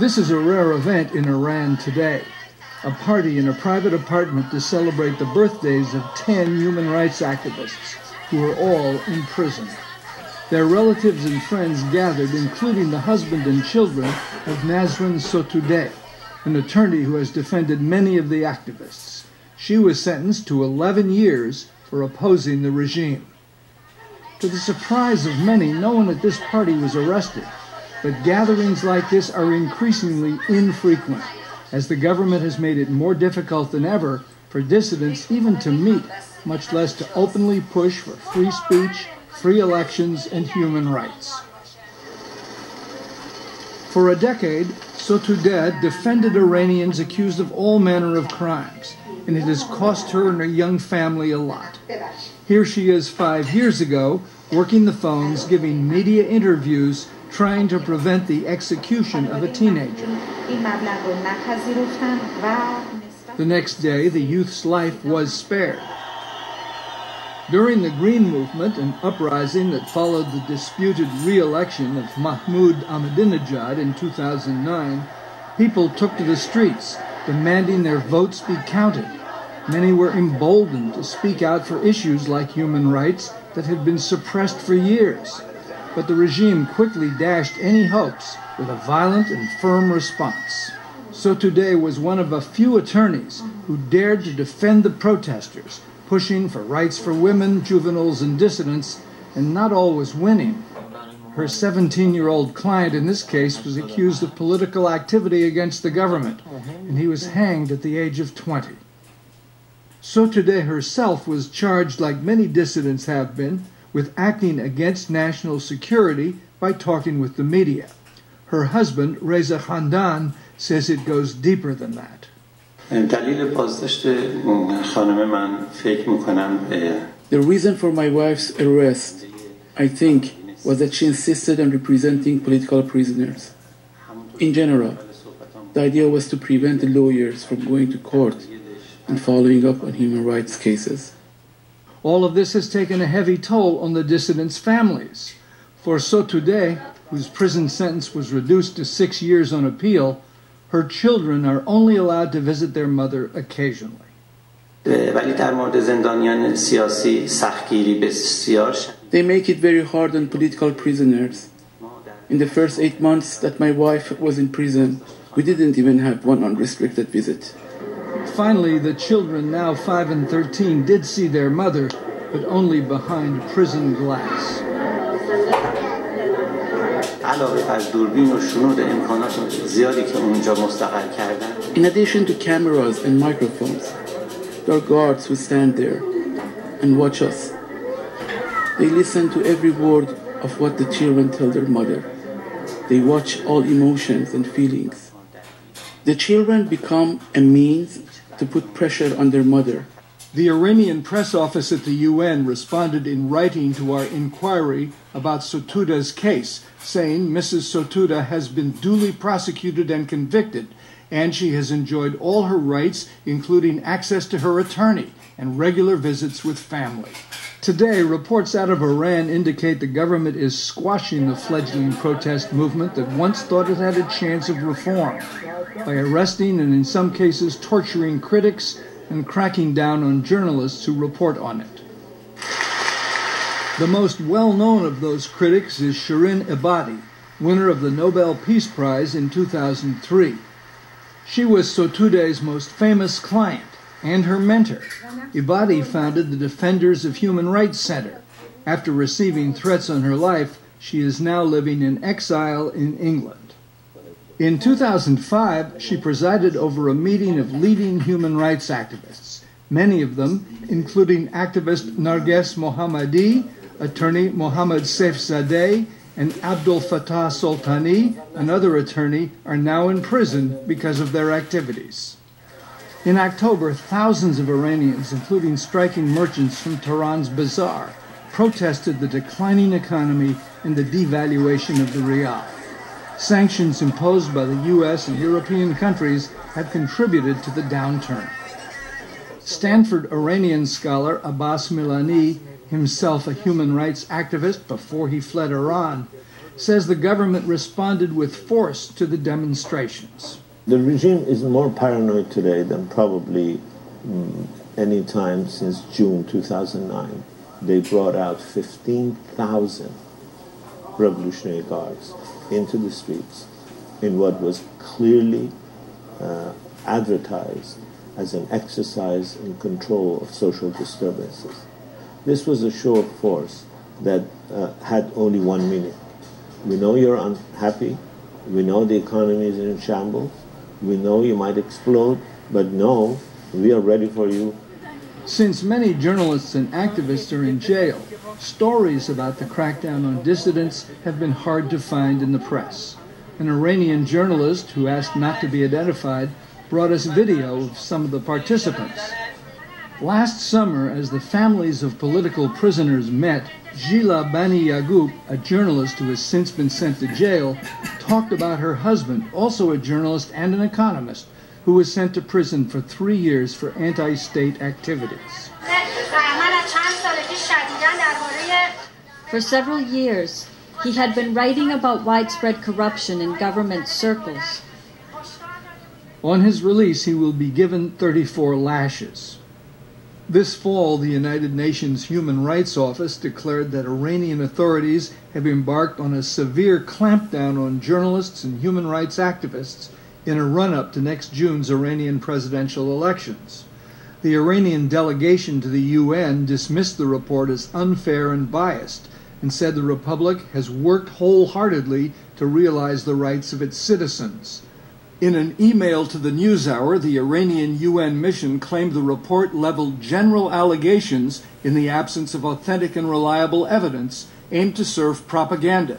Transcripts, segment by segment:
This is a rare event in Iran today. A party in a private apartment to celebrate the birthdays of 10 human rights activists who are all imprisoned. Their relatives and friends gathered, including the husband and children of Nasrin Sotoudeh, an attorney who has defended many of the activists. She was sentenced to 11 years for opposing the regime. To the surprise of many, no one at this party was arrested, but gatherings like this are increasingly infrequent, as the government has made it more difficult than ever for dissidents even to meet, much less to openly push for free speech, free elections, and human rights. For a decade, Sotoudeh defended Iranians accused of all manner of crimes, and it has cost her and her young family a lot. Here she is 5 years ago, working the phones, giving media interviews, trying to prevent the execution of a teenager. The next day, the youth's life was spared. During the Green Movement, an uprising that followed the disputed re-election of Mahmoud Ahmadinejad in 2009, people took to the streets, demanding their votes be counted. Many were emboldened to speak out for issues like human rights that had been suppressed for years. But the regime quickly dashed any hopes with a violent and firm response. Sotoudeh was one of a few attorneys who dared to defend the protesters, pushing for rights for women, juveniles, and dissidents, and not always winning. Her 17-year-old client in this case was accused of political activity against the government, and he was hanged at the age of 20. Sotoudeh herself was charged, like many dissidents have been, with acting against national security by talking with the media. Her husband, Reza Khandan, says it goes deeper than that. The reason for my wife's arrest, I think, was that she insisted on representing political prisoners. In general, the idea was to prevent the lawyers from going to court and following up on human rights cases. All of this has taken a heavy toll on the dissidents' families. For Sotoudeh, whose prison sentence was reduced to 6 years on appeal, her children are only allowed to visit their mother occasionally. They make it very hard on political prisoners. In the first 8 months that my wife was in prison, we didn't even have one unrestricted visit. Finally, the children, now 5 and 13, did see their mother, but only behind prison glass. In addition to cameras and microphones, there are guards who stand there and watch us. They listen to every word of what the children tell their mother. They watch all emotions and feelings. The children become a means to put pressure on their mother. The Iranian press office at the UN responded in writing to our inquiry about Sotoudeh's case, saying Mrs. Sotoudeh has been duly prosecuted and convicted, and she has enjoyed all her rights, including access to her attorney and regular visits with family. Today, reports out of Iran indicate the government is squashing the fledgling protest movement that once thought it had a chance of reform by arresting and in some cases torturing critics and cracking down on journalists who report on it. The most well-known of those critics is Shirin Ebadi, winner of the Nobel Peace Prize in 2003. She was Sotoudeh's most famous client and her mentor. Ebadi founded the Defenders of Human Rights Center. After receiving threats on her life, she is now living in exile in England. In 2005, she presided over a meeting of leading human rights activists, many of them, including activist Narges Mohammadi, attorney Mohammad Saifzadeh, and Abdul Fattah Soltani, another attorney, are now in prison because of their activities. In October, thousands of Iranians, including striking merchants from Tehran's bazaar, protested the declining economy and the devaluation of the rial. Sanctions imposed by the U.S. and European countries have contributed to the downturn. Stanford Iranian scholar Abbas Milani, himself a human rights activist before he fled Iran, says the government responded with force to the demonstrations. The regime is more paranoid today than probably any time since June 2009. They brought out 15,000 Revolutionary Guards into the streets in what was clearly advertised as an exercise in control of social disturbances. This was a show of force that had only one meaning. We know you're unhappy, we know the economy is in shambles, we know you might explode, but no, we are ready for you. Since many journalists and activists are in jail, stories about the crackdown on dissidents have been hard to find in the press. An Iranian journalist who asked not to be identified brought us video of some of the participants. Last summer, as the families of political prisoners met, Shī'ah Bani Yaqub, a journalist who has since been sent to jail, talked about her husband, also a journalist and an economist, who was sent to prison for 3 years for anti-state activities. For several years, he had been writing about widespread corruption in government circles. On his release, he will be given 34 lashes. This fall, the United Nations Human Rights Office declared that Iranian authorities have embarked on a severe clampdown on journalists and human rights activists in a run-up to next June's Iranian presidential elections. The Iranian delegation to the UN dismissed the report as unfair and biased and said the Republic has worked wholeheartedly to realize the rights of its citizens. In an email to the NewsHour, the Iranian UN mission claimed the report leveled general allegations in the absence of authentic and reliable evidence aimed to serve propaganda.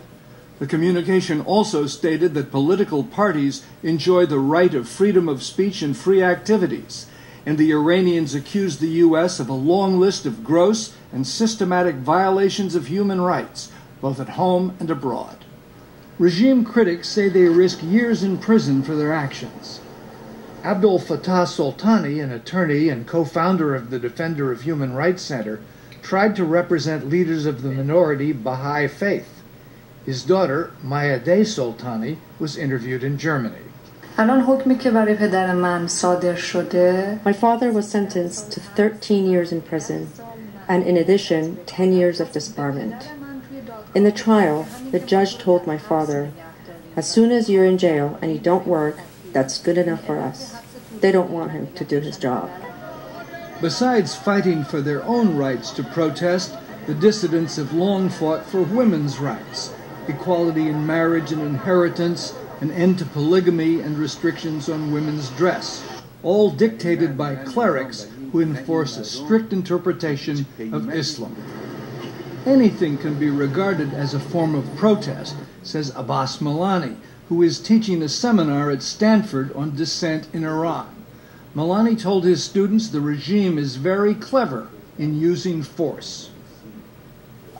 The communication also stated that political parties enjoy the right of freedom of speech and free activities, and the Iranians accused the U.S. of a long list of gross and systematic violations of human rights, both at home and abroad. Regime critics say they risk years in prison for their actions. Abdul Fattah Soltani, an attorney and co-founder of the Defender of Human Rights Center, tried to represent leaders of the minority Baha'i faith. His daughter, Mayadeh Soltani, was interviewed in Germany. My father was sentenced to 13 years in prison, and in addition, 10 years of disbarment. In the trial, the judge told my father, as soon as you're in jail and you don't work, that's good enough for us. They don't want him to do his job. Besides fighting for their own rights to protest, the dissidents have long fought for women's rights, equality in marriage and inheritance, an end to polygamy and restrictions on women's dress, all dictated by clerics who enforce a strict interpretation of Islam. Anything can be regarded as a form of protest, says Abbas Milani, who is teaching a seminar at Stanford on dissent in Iran. Milani told his students the regime is very clever in using force.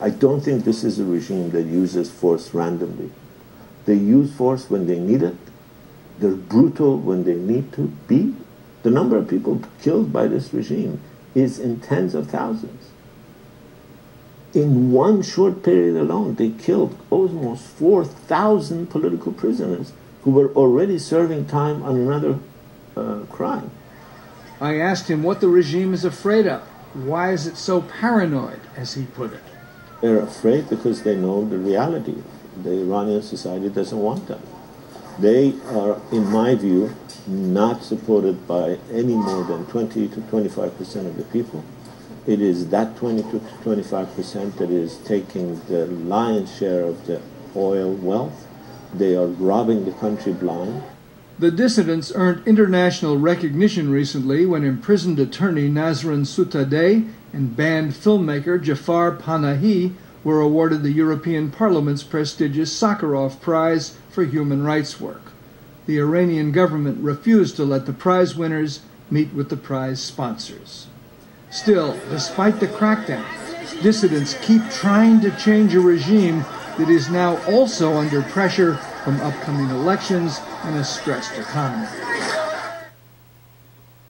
I don't think this is a regime that uses force randomly. They use force when they need it. They're brutal when they need to be. The number of people killed by this regime is in tens of thousands. In one short period alone, they killed almost 4,000 political prisoners who were already serving time on another crime. I asked him what the regime is afraid of. Why is it so paranoid, as he put it? They're afraid because they know the reality. The Iranian society doesn't want them. They are, in my view, not supported by any more than 20 to 25% of the people. It is that 20 to 25% that is taking the lion's share of the oil wealth. They are robbing the country blind. The dissidents earned international recognition recently when imprisoned attorney Nasrin Sotoudeh and banned filmmaker Jafar Panahi were awarded the European Parliament's prestigious Sakharov Prize for human rights work. The Iranian government refused to let the prize winners meet with the prize sponsors. Still, despite the crackdown, dissidents keep trying to change a regime that is now also under pressure from upcoming elections and a stressed economy.